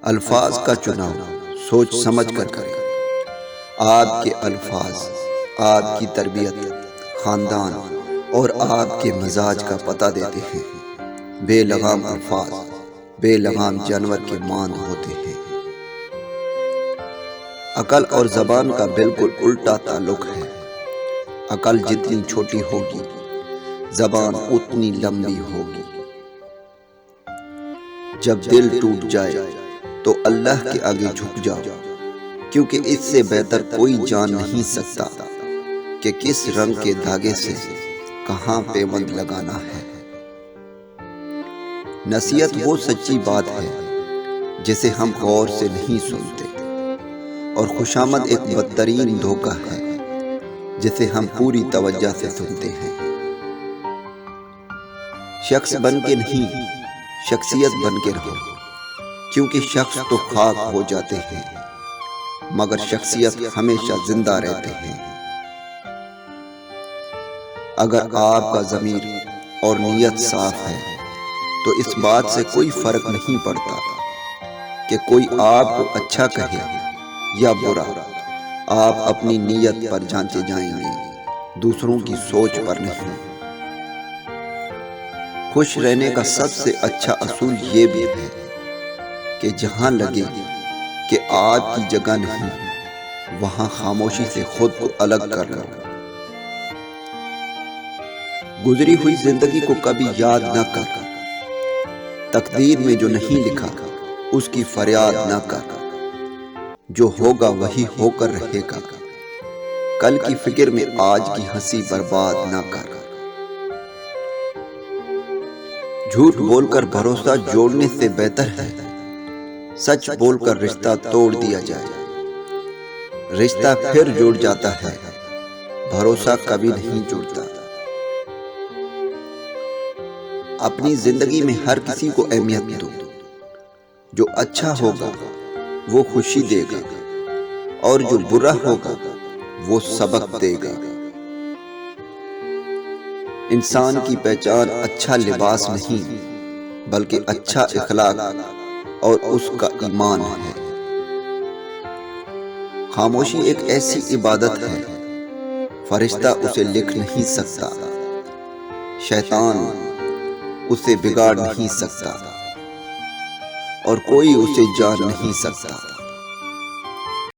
الفاظ کا چناؤ سوچ سمجھ کر کریں۔ آپ کے الفاظ آپ کی تربیت، خاندان اور آپ کے مزاج کا پتہ دیتے ہیں۔ بے لگام الفاظ بے لگام جانور کے مانند ہوتے ہیں۔ عقل اور زبان کا بالکل الٹا تعلق ہے۔ عقل جتنی چھوٹی ہوگی، زبان اتنی لمبی ہوگی۔ جب دل ٹوٹ جائے تو اللہ کے آگے جھک جاؤ، کیونکہ اس سے بہتر کوئی جان نہیں سکتا کہ کس رنگ کے دھاگے سے کہاں پیوند لگانا ہے۔ نصیحت وہ سچی بات ہے جسے ہم غور سے نہیں سنتے، اور خوشامد ایک بدترین دھوکہ ہے جسے ہم پوری توجہ سے سنتے ہیں۔ شخص بن کے نہیں، شخصیت بن کے رہو، کیونکہ شخص تو خاک ہو جاتے ہیں مگر شخصیت ہمیشہ زندہ رہتے ہیں۔ اگر آپ کا ضمیر اور نیت صاف ہے تو اس بات سے کوئی فرق نہیں پڑتا کہ کوئی آپ کو اچھا کہے یا برا۔ آپ اپنی نیت پر جانچے جائیں گے، دوسروں کی سوچ پر نہیں۔ خوش رہنے کا سب سے اچھا اصول یہ بھی ہے کہ جہاں لگے کہ آپ کی جگہ نہیں، وہاں خاموشی سے خود کو الگ کر لو۔ گزری ہوئی زندگی کو کبھی یاد نہ کر، تقدیر میں جو نہیں لکھا اس کی فریاد نہ کر۔ جو ہوگا وہی ہو کر رہے گا، کل کی فکر میں آج کی ہنسی برباد نہ کر۔ جھوٹ بول کر بھروسہ جوڑنے سے بہتر ہے سچ بول کر رشتہ توڑ دیا جائے۔ رشتہ پھر جڑ جاتا ہے، بھروسہ کبھی نہیں جڑتا۔ اپنی زندگی میں ہر کسی کو اہمیت دو۔ جو اچھا ہوگا وہ خوشی دے گا، اور جو برا ہوگا وہ سبق دے گا۔ انسان کی پہچان اچھا لباس نہیں بلکہ اچھا اخلاق اور اس کا ایمان ہے۔ خاموشی ایک ایسی عبادت ہے، فرشتہ اسے لکھ نہیں سکتا، شیطان اسے بگاڑ نہیں سکتا، اور کوئی اسے جان نہیں سکتا۔